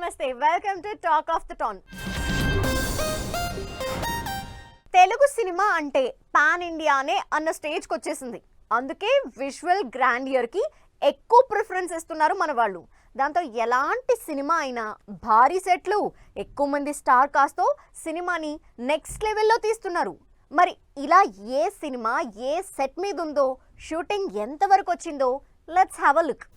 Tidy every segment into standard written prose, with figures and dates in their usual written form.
నమస్తే welcome to talk of the town. Telugu cinema అంటే pan ఇండియానే అన్న స్టేజ్కి వచ్చేసింది. అందుకే విజువల్ గ్రాండియర్కి ఎక్కువ ప్రిఫరెన్స్ ఇస్తున్నారు మన వాళ్ళు. దాంతో ఎలాంటి సినిమా అయినా భారీ సెట్లు, ఎక్కువ మంది స్టార్ కాస్ట్తో సినిమాని నెక్స్ట్ లెవెల్లో తీస్తున్నారు. మరి ఇలా ఏ సినిమా ఏ సెట్ మీద ఉందో, షూటింగ్ ఎంతవరకు వచ్చిందో లెట్స్ హ్యావ్ అ లుక్.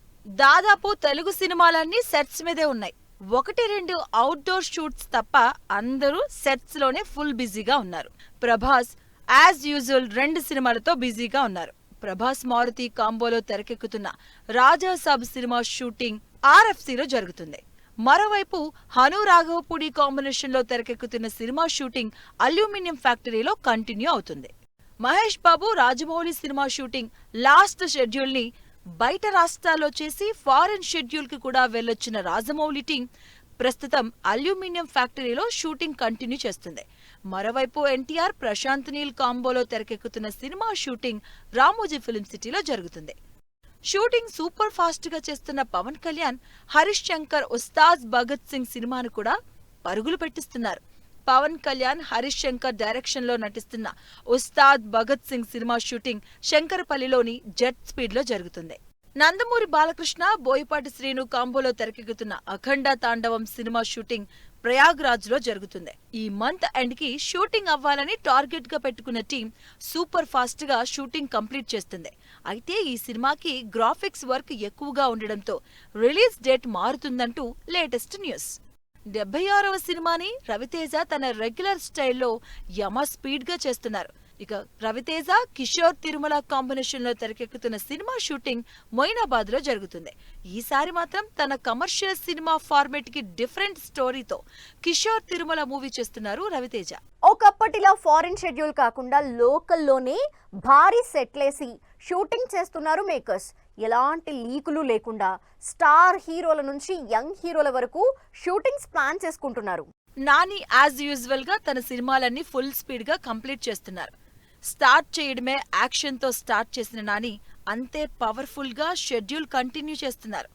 దాదాపు తెలుగు సినిమాలన్నీ సెట్స్ మీదే ఉన్నాయి. 1-2 అవుట్డోర్ షూట్స్ తప్ప అందరూ సెట్స్ లోనే ఫుల్ బిజీగా ఉన్నారు. ప్రభాస్ యాజ్ యూజువల్ 2 సినిమాలతో బిజీగా ఉన్నారు. ప్రభాస్ మారుతి కాంబోలో తెరకెక్కుతున్న రాజా సాబ్ సినిమా షూటింగ్ RFCలో జరుగుతుంది. మరోవైపు హను రాఘవపూడి కాంబినేషన్ లో తెరకెక్కుతున్న సినిమా షూటింగ్ అల్యూమినియం ఫ్యాక్టరీలో కంటిన్యూ అవుతుంది. మహేష్ బాబు రాజమౌళి సినిమా షూటింగ్ లాస్ట్ షెడ్యూల్ ని బయట రాష్ట్రాల్లో చేసి ఫారెన్ షెడ్యూల్ కి కూడా వెళ్లొచ్చిన రాజమౌళి టీం ప్రస్తుతం అల్యూమినియం ఫ్యాక్టరీలో షూటింగ్ కంటిన్యూ చేస్తుంది. మరోవైపు ఎన్టీఆర్ ప్రశాంత్ నీల్ కాంబోలో తెరకెక్కుతున్న సినిమా షూటింగ్ రామోజీ ఫిల్మ్ సిటీలో జరుగుతుంది. షూటింగ్ సూపర్ ఫాస్ట్ గా చేస్తున్న పవన్ కళ్యాణ్, హరీష్ శంకర్ ఉస్తాద్ భగత్ సింగ్ సినిమాను కూడా పరుగులు పెట్టిస్తున్నారు. పవన్ కళ్యాణ్, హరీష్ శంకర్ డైరెక్షన్ లో నటిస్తున్న Ustaad Bhagat Singh cinema shooting శంకరపల్లిలోని jet speed లో జరుగుతుంది. నందమూరి బాలకృష్ణ, బోయపాటి శ్రీను కాంబోలో తెరకెక్కుతున్న అఖండ తాండవం సినిమా షూటింగ్ ప్రయాగ్రాజ్ లో జరుగుతుంది. ఈ మంత్ ఎండ్ కి షూటింగ్ అవ్వాలని టార్గెట్ గా పెట్టుకున్న టీం సూపర్ ఫాస్ట్ గా షూటింగ్ కంప్లీట్ చేస్తుంది. అయితే ఈ సినిమాకి గ్రాఫిక్స్ వర్క్ ఎక్కువగా ఉండడంతో రిలీజ్ డేట్ మారుతుందంటూ లేటెస్ట్ న్యూస్. 76వ సినిమాని రవితేజ తన రెగ్యులర్ స్టైల్లో యమ స్పీడ్ గా చేస్తున్నారు. ఇక రవితేజ, కిషోర్ తిరుమల కాంబినేషన్ లో తెరకెక్కుతున్న సినిమా షూటింగ్ మొయినాబాద్ లో జరుగుతుంది. ఈసారి మాత్రం తన కమర్షియల్ సినిమా ఫార్మేట్ కి డిఫరెంట్ స్టోరీతో కిషోర్ తిరుమల మూవీ చేస్తున్నారు రవితేజ. ఒకప్పటిలా ఫారిన్ షెడ్యూల్ కాకుండా లోకల్లోనే భారీ సెట్లేసి షూటింగ్ చేస్తున్నారు మేకర్స్. ఎలాంటి లీకులు లేకుండా స్టార్ హీరోల నుంచి యంగ్ హీరోల వరకు షూటింగ్స్ ప్లాన్ చేసుకుంటున్నారు. నాని యాజ్ యూజువల్ గా తన సినిమాలన్నీ ఫుల్ స్పీడ్ గా కంప్లీట్ చేస్తున్నారు. స్టార్ట్ చేయడమే యాక్షన్ తో స్టార్ట్ చేసిన నాని అంతే పవర్ఫుల్ గా షెడ్యూల్ కంటిన్యూ చేస్తున్నారు.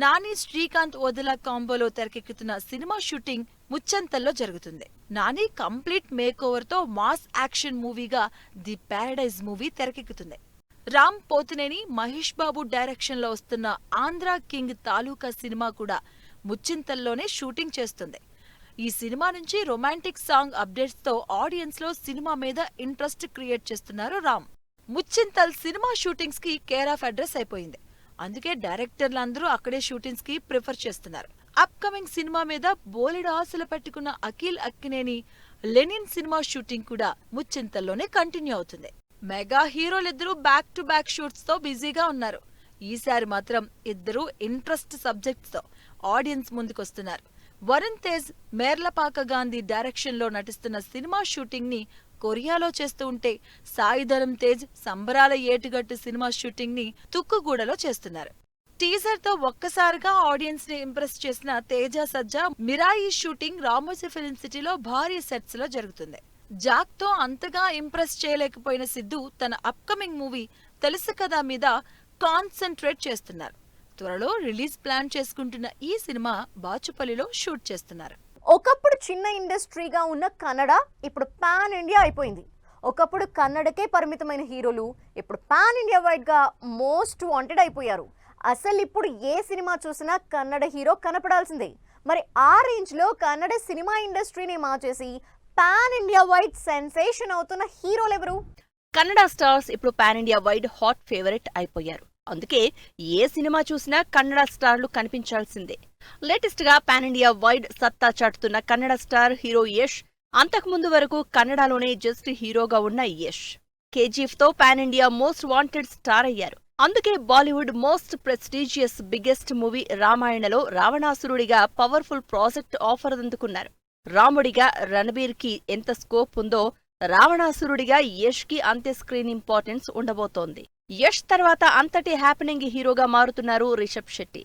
నాని శ్రీకాంత్ ఓదెలా కాంబోలో తెరకెక్కుతున్న సినిమా షూటింగ్ ముచ్చంతల్లో జరుగుతుంది. నాని కంప్లీట్ మేక్ ఓవర్ తో మాస్ యాక్షన్ మూవీగా ది ప్యారడైజ్ మూవీ తెరకెక్కుతుంది. రామ్ పోతినేని, మహేష్ బాబు డైరెక్షన్ లో వస్తున్న ఆంధ్రా కింగ్ తాలూకా సినిమా కూడా ముచ్చింతల్లోనే షూటింగ్ చేస్తుంది. ఈ సినిమా నుంచి రొమాంటిక్ సాంగ్ అప్డేట్స్ తో ఆడియన్స్ లో సినిమా మీద ఇంట్రెస్ట్ క్రియేట్ చేస్తున్నారు రామ్. ముచ్చింతల్ సినిమా షూటింగ్స్ కి కేర్ ఆఫ్ అడ్రస్ అయిపోయింది. అందుకే డైరెక్టర్లందరూ అక్కడే షూటింగ్స్ కి ప్రిఫర్ చేస్తున్నారు. అప్ కమింగ్ సినిమా మీద బోలెడు ఆశలు పెట్టుకున్న Akhil Akkineni Lenin cinema shooting కూడా ముచ్చింతల్లోనే కంటిన్యూ అవుతుంది. మెగా హీరోలిద్దరూ బ్యాక్ టు బ్యాక్ షూట్స్ తో బిజీగా ఉన్నారు. ఈసారి మాత్రం ఇద్దరూ ఇంట్రెస్ట్ సబ్జెక్ట్స్ తో ఆడియన్స్ ముందుకొస్తున్నారు. వరుణ్ తేజ్ మేర్లపాక గాంధీ డైరెక్షన్ లో నటిస్తున్న సినిమా షూటింగ్ ని కొరియాలో చేస్తూ ఉంటే, సాయిధరం తేజ్ సంబరాల ఏటుగట్టు సినిమా షూటింగ్ ని తుక్కుగూడలో చేస్తున్నారు. టీజర్ తో ఒక్కసారిగా ఆడియన్స్ ని ఇంప్రెస్ చేసిన తేజ సజ్జా మిరాయి షూటింగ్ రామోజీ ఫిల్మ్ సిటీలో భారీ సెట్స్ లో జరుగుతుంది. జాక్ తో అంతగా ఇంప్రెస్ చేయలేకపోయిన సిద్ధు తన అప్కమింగ్ మూవీ తెలుసు కదా మీద కాన్సంట్రేట్ చేస్తున్నారు. త్వరలో రిలీజ్ ప్లాన్ చేసుకుంటున్న ఈ సినిమా బాచుపల్లిలో షూట్ చేస్తున్నారు. ఒకప్పుడు చిన్న ఇండస్ట్రీగా ఉన్న కన్నడ ఇప్పుడు పాన్ ఇండియా అయిపోయింది. ఒకప్పుడు కన్నడకే పరిమితమైన హీరోలు ఇప్పుడు పాన్ ఇండియా వైడ్ గా మోస్ట్ వాంటెడ్ అయిపోయారు. అసలు ఇప్పుడు ఏ సినిమా చూసినా కన్నడ హీరో కనపడాల్సిందే. మరి ఆ రేంజ్ లో కన్నడ సినిమా ఇండస్ట్రీని మార్చేసి పాన్ ఇండియా వైడ్ సెన్సేషన్ అవుతున్న హీరోలు ఎవరు? కన్నడ స్టార్స్ ఇప్పుడు pan India wide hot favourite అయిపోయారు. అందుకే ఏ సినిమా చూసినా కన్నడ స్టార్లు కనిపించాల్సిందే. లేటెస్ట్ గా పాన్ ఇండియా వైడ్ సత్తా చాటుతున్న కన్నడ స్టార్ హీరో యష్. అంతకుముందు వరకు కన్నడలోనే జస్ట్ హీరోగా ఉన్న యష్ KGF తో pan India most wanted star అయ్యారు. అందుకే Bollywood most prestigious biggest movie రామాయణలో రావణాసురుడిగా పవర్ఫుల్ ప్రాజెక్ట్ ఆఫర్ అందుకున్నారు. రాముడిగా రణబీర్ కి ఎంత స్కోప్ ఉందో, రావణాసురుడిగా యష్ కి అంతే స్క్రీన్ ఇంపార్టెన్స్ ఉండబోతోంది. యష్ తర్వాత అంతటి హ్యాపెనింగ్ హీరోగా మారుతున్నారు రిషబ్ శెట్టి.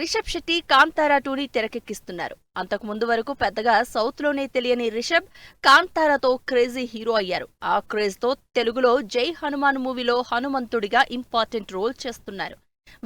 రిషబ్ శెట్టి కాంతారా 2ని తెరకెక్కిస్తున్నారు. అంతకుముందు వరకు పెద్దగా సౌత్ లోనే తెలియని రిషబ్ కాంతారాతో క్రేజీ హీరో అయ్యారు. ఆ క్రేజ్ తో తెలుగులో జై హనుమాన్ మూవీలో హనుమంతుడిగా ఇంపార్టెంట్ రోల్ చేస్తున్నారు.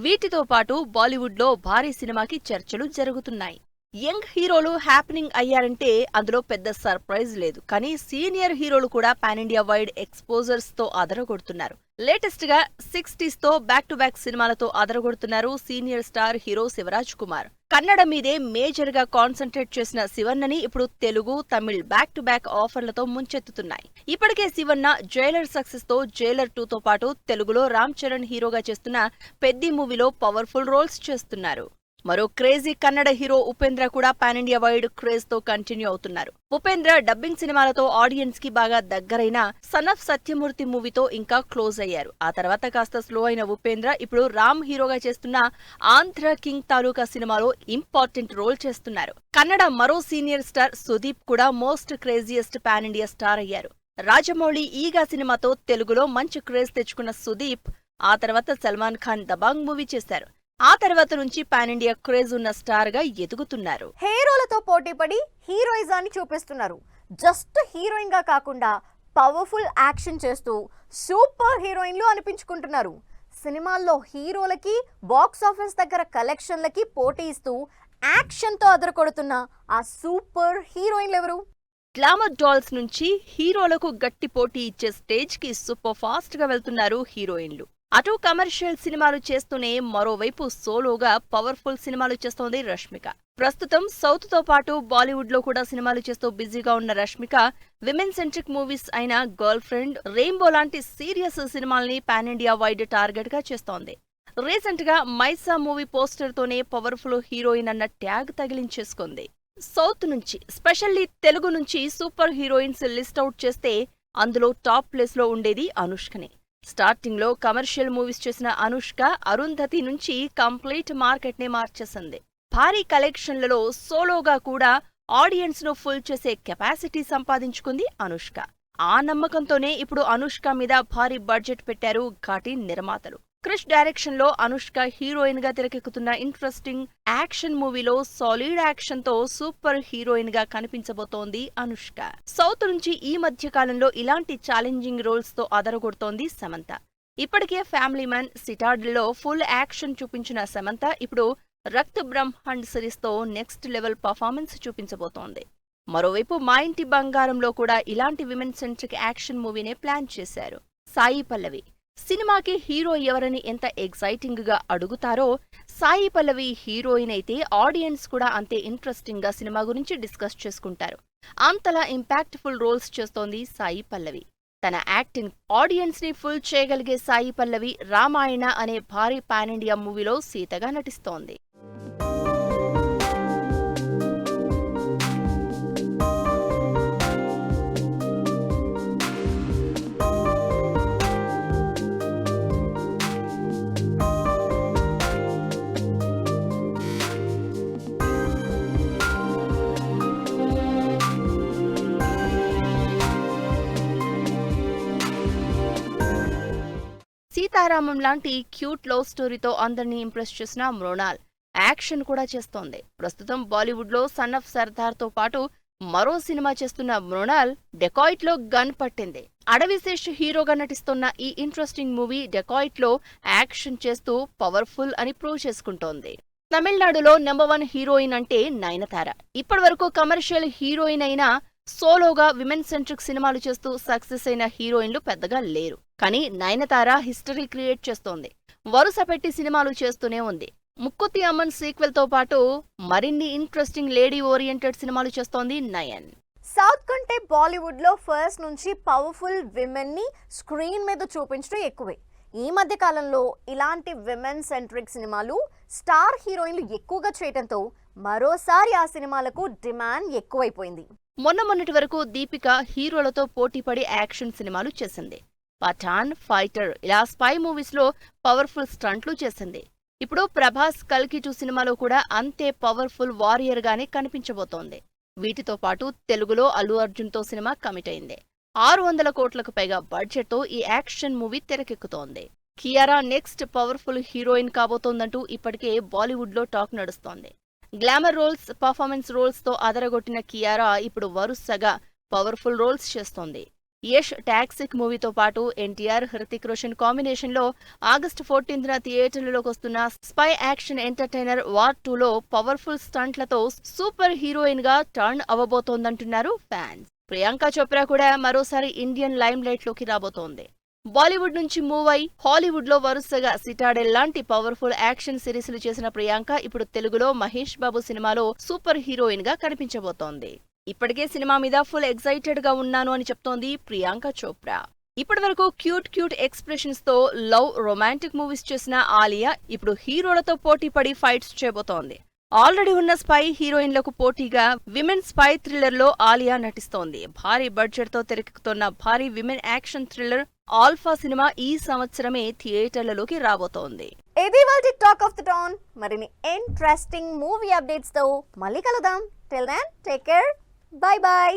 వీటితో పాటు బాలీవుడ్ లో భారీ సినిమాకి చర్చలు జరుగుతున్నాయి. యంగ్ హీరోలు హ్యాపెనింగ్ అయ్యారంటే అందులో పెద్ద సర్ప్రైజ్ లేదు. కానీ సీనియర్ హీరోలు కూడా పాన్ ఇండియా వైడ్ ఎక్స్పోజర్స్ తో అదరగొడుతున్నారు. లేటెస్ట్ గా 60s తో బ్యాక్ టు బ్యాక్ సినిమాలతో అదరగొడుతున్నారు senior star hero Shivaraj Kumar. Kannada మీదే మేజర్ గా కాన్సంట్రేట్ చేసిన శివన్నని ఇప్పుడు Telugu, Tamil back to back ఆఫర్లతో ముంచెత్తుతున్నాయి. ఇప్పటికే శివన్న జైలర్ సక్సెస్ తో జైలర్ 2 తో పాటు తెలుగులో రామ్ చరణ్ హీరోగా చేస్తున్న పెద్ది మూవీలో పవర్ఫుల్ రోల్స్ చేస్తున్నారు. మరో క్రేజీ కన్నడ హీరో ఉపేంద్ర కూడా పాన్ ఇండియా వైడ్ క్రేజ్ తో కంటిన్యూ అవుతున్నారు. ఉపేంద్ర డబ్బింగ్ సినిమాలతో ఆడియన్స్ కి బాగా దగ్గరైన సన్ ఆఫ్ సత్యమూర్తి మూవీతో ఇంకా క్లోజ్ అయ్యారు. ఆ తర్వాత కాస్త స్లో అయిన ఉపేంద్ర ఇప్పుడు రామ్ హీరోగా చేస్తున్న ఆంధ్ర కింగ్ తాలూకా సినిమాలో ఇంపార్టెంట్ రోల్ చేస్తున్నారు. కన్నడ మరో సీనియర్ స్టార్ సుదీప్ కూడా most craziest pan India star అయ్యారు. రాజమౌళి ఈగా సినిమాతో తెలుగులో మంచి క్రేజ్ తెచ్చుకున్న సుదీప్ ఆ తర్వాత సల్మాన్ ఖాన్ దబాంగ్ మూవీ చేశారు. ఆ తర్వాత నుంచి పాన్ ఇండియా క్రేజ్ ఉన్న స్టార్ గా ఎదుగుతున్నారు. హీరోలతో పోటీపడి హీరోయిజాన్ని చూపిస్తున్నారు. జస్ట్ హీరోయిన్ గా కాకుండా పవర్ఫుల్ యాక్షన్ చేస్తూ సూపర్ హీరోయిన్లు అనిపించుకుంటున్నారు. సినిమాల్లో హీరోలకి బాక్స్ ఆఫీస్ దగ్గర కలెక్షన్లకి పోటీ ఇస్తూ యాక్షన్ తో అదరకొడుతున్న ఆ సూపర్ హీరోయిన్లు ఎవరు? గ్లామర్ డాల్స్ నుంచి హీరోలకు గట్టి పోటీ ఇచ్చే స్టేజ్ కి సూపర్ ఫాస్ట్ గా వెళ్తున్నారు హీరోయిన్లు. అటు కమర్షియల్ సినిమాలు చేస్తూనే మరోవైపు సోలోగా పవర్ఫుల్ సినిమాలు చేస్తోంది రష్మిక. ప్రస్తుతం సౌత్ తో పాటు బాలీవుడ్ లో కూడా సినిమాలు చేస్తూ బిజీగా ఉన్న రష్మిక విమెన్ సెంట్రిక్ మూవీస్ అయిన గర్ల్ ఫ్రెండ్, రెయిన్బో లాంటి సీరియస్ సినిమాల్ని పాన్ ఇండియా వైడ్ టార్గెట్ గా చేస్తోంది. రీసెంట్ గా మైసా మూవీ పోస్టర్ తోనే పవర్ఫుల్ హీరోయిన్ అన్న ట్యాగ్ తగిలించేసుకుంది. సౌత్ నుంచి స్పెషల్లీ తెలుగు నుంచి సూపర్ హీరోయిన్స్ లిస్ట్ అవుట్ చేస్తే అందులో టాప్ ప్లేస్ లో ఉండేది అనుష్కనే. స్టార్టింగ్ లో కమర్షియల్ మూవీస్ చేసిన అనుష్క అరుంధతి నుంచి కంప్లీట్ మార్కెట్ ని మార్చేసింది. భారీ కలెక్షన్లలో సోలోగా కూడా ఆడియన్స్ ను ఫుల్ చేసే కెపాసిటీ సంపాదించుకుంది అనుష్క. ఆ నమ్మకంతోనే ఇప్పుడు అనుష్క మీద భారీ బడ్జెట్ పెట్టారు ఘాటి నిర్మాతలు. క్రిష్ డైరెక్షన్ లో అనుష్క హీరోయిన్ గా తెరకెక్కుతున్న ఇంట్రెస్టింగ్ యాక్షన్ మూవీలో సాలిడ్ యాక్షన్ తో సూపర్ హీరోయిన్ గా కనిపించబోతోంది అనుష్క. సౌత్ నుంచి ఈ మధ్య కాలంలో ఇలాంటి ఛాలెంజింగ్ రోల్స్ తో అదరగొడుతోంది సమంత. ఇప్పటికే ఫ్యామిలీ మ్యాన్, సిటాడిల్లో ఫుల్ యాక్షన్ చూపించిన సమంత ఇప్పుడు రక్త్ బ్రహ్మాండ్ సిరీస్ తో నెక్స్ట్ లెవెల్ పర్ఫార్మెన్స్ చూపించబోతోంది. మరోవైపు మా ఇంటి బంగారంలో కూడా ఇలాంటి విమెన్ సెంట్రిక్ యాక్షన్ మూవీనే ప్లాన్ చేశారు. సాయి పల్లవి సినిమాకి హీరో ఎవరని ఎంత ఎగ్జైటింగ్ గా అడుగుతారో, సాయి పల్లవి హీరోయిన్ అయితే ఆడియన్స్ కూడా అంతే ఇంట్రెస్టింగ్ గా సినిమా గురించి డిస్కస్ చేసుకుంటారు. అంతలా ఇంపాక్ట్ఫుల్ రోల్స్ చేస్తోంది సాయి పల్లవి. తన యాక్టింగ్ ఆడియన్స్ ని ఫుల్ చేయగలిగే సాయి పల్లవి రామాయణ అనే భారీ పాన్ ఇండియా మూవీలో సీతగా నటిస్తోంది. సీతారామం లాంటి క్యూట్ లవ్ స్టోరీతో అందరినీ ఇంప్రెస్ చేసిన మృణాల్ యాక్షన్ కూడా చేస్తోంది. ప్రస్తుతం బాలీవుడ్ లో సన్ ఆఫ్ సర్దార్ తో పాటు మరో సినిమా చేస్తున్న మృణాల్ డెకాయిట్ లో గన్ పట్టింది. అడవిశేష్ హీరోగా నటిస్తున్న ఈ ఇంట్రెస్టింగ్ మూవీ డెకాయిట్ లో యాక్షన్ చేస్తూ పవర్ఫుల్ అని ప్రూవ్ చేసుకుంటోంది. తమిళనాడులో #1 హీరోయిన్ అంటే నయనతార. ఇప్పటివరకు కమర్షియల్ హీరోయిన్ అయినా సోలోగా విమెన్ సెంట్రిక్ సినిమాలు చేస్తూ సక్సెస్ అయిన హీరోయిన్లు పెద్దగా లేరు. కానీ నయనతార హిస్టరీ క్రియేట్ చేస్తోంది. వరుస పెట్టి సినిమాలు చేస్తూనే ఉంది. ముక్కుతి అమ్మన్ సీక్వెల్ తో పాటు మరిన్ని ఇంట్రెస్టింగ్ లేడీ ఓరియంటెడ్ సినిమాలు చేస్తోంది నయన్. సౌత్ కంటే బాలీవుడ్ లో ఫస్ట్ నుంచి పవర్ఫుల్ విమెన్ ని స్క్రీన్ మీద చూపించడం ఎక్కువే. ఈ మధ్య కాలంలో ఇలాంటి విమెన్ సెంట్రిక్ సినిమాలు స్టార్ హీరోయిన్లు ఎక్కువగా చేయడంతో మరోసారి ఆ సినిమాలకు డిమాండ్ ఎక్కువైపోయింది. మొన్నటి వరకు దీపిక హీరోలతో పోటీపడి యాక్షన్ సినిమాలు చేసింది. పఠాన్, ఫైటర్ ఇలా స్పై మూవీస్ లో పవర్ఫుల్ స్టంట్లు చేసింది. ఇప్పుడు ప్రభాస్ కల్కి 2 సినిమాలో కూడా అంతే పవర్ఫుల్ వారియర్ గానే కనిపించబోతోంది. వీటితో పాటు తెలుగులో అల్లు అర్జున్ తో సినిమా కమిట్ అయింది. 600 కోట్లకు పైగా బడ్జెట్ తో ఈ యాక్షన్ మూవీ తెరకెక్కుతోంది. కియారా నెక్స్ట్ పవర్ఫుల్ హీరోయిన్ కాబోతోందంటూ ఇప్పటికే బాలీవుడ్ లో టాక్ నడుస్తోంది. గ్లామర్ రోల్స్, పర్ఫార్మెన్స్ రోల్స్ తో అదరగొట్టిన కియారా ఇప్పుడు వరుసగా పవర్ఫుల్ రోల్స్ చేస్తోంది. యష్ టాక్సిక్ మూవీతో పాటు ఎన్టీఆర్ హృతిక్ రోషన్ కాంబినేషన్ లో ఆగస్టు 14న థియేటర్లలోకి వస్తున్న స్పై యాక్షన్ ఎంటర్టైనర్ వార్ 2లో పవర్ఫుల్ స్టంట్లతో సూపర్ హీరోయిన్ గా టర్న్ అవ్వబోతోందంటున్నారు ఫ్యాన్స్. ప్రియాంక చోప్రా కూడా మరోసారి ఇండియన్ లైమ్ లైట్ లోకి రాబోతోంది. బాలీవుడ్ నుంచి మూవ్ అయి హాలీవుడ్ లో వరుసగా సిటాడెల్ లాంటి పవర్ఫుల్ యాక్షన్ సిరీస్లు చేసిన ప్రియాంక ఇప్పుడు తెలుగులో మహేష్ బాబు సినిమాలో సూపర్ హీరోయిన్ గా కనిపించబోతోంది. ఇప్పటికే సినిమా మీద ఫుల్ ఎక్సైటెడ్ గా ఉన్నాను అని చెప్తోంది ప్రియాంక చోప్రా. ఇప్పటివరకు క్యూట్ ఎక్స్ప్రెషన్స్ తో లవ్ రొమాంటిక్ మూవీస్ చేసిన ఆలియా ఇప్పుడు హీరోలతో పోటీ పడి ఫైట్స్ చేయబోతోంది. ఆల్రెడీ ఉన్న స్పై హీరోయిన్లకు పోటీగా విమెన్ స్పై థ్రిల్లర్ లో ఆలియా నటిస్తోంది. భారీ బడ్జెట్ తో తెరకెక్కుతున్న భారీ women action thriller Alpha cinema ఈ సంవత్సరమే థియేటర్లలోకి రాబోతోంది. ఇది వాళ్ళ టాక్ ఆఫ్ ద టౌన్. మరిన్ని ఇంట్రెస్టింగ్ మూవీ అప్డేట్స్ తో మళ్ళీ కలుద్దాం. Till then take care. Bye by.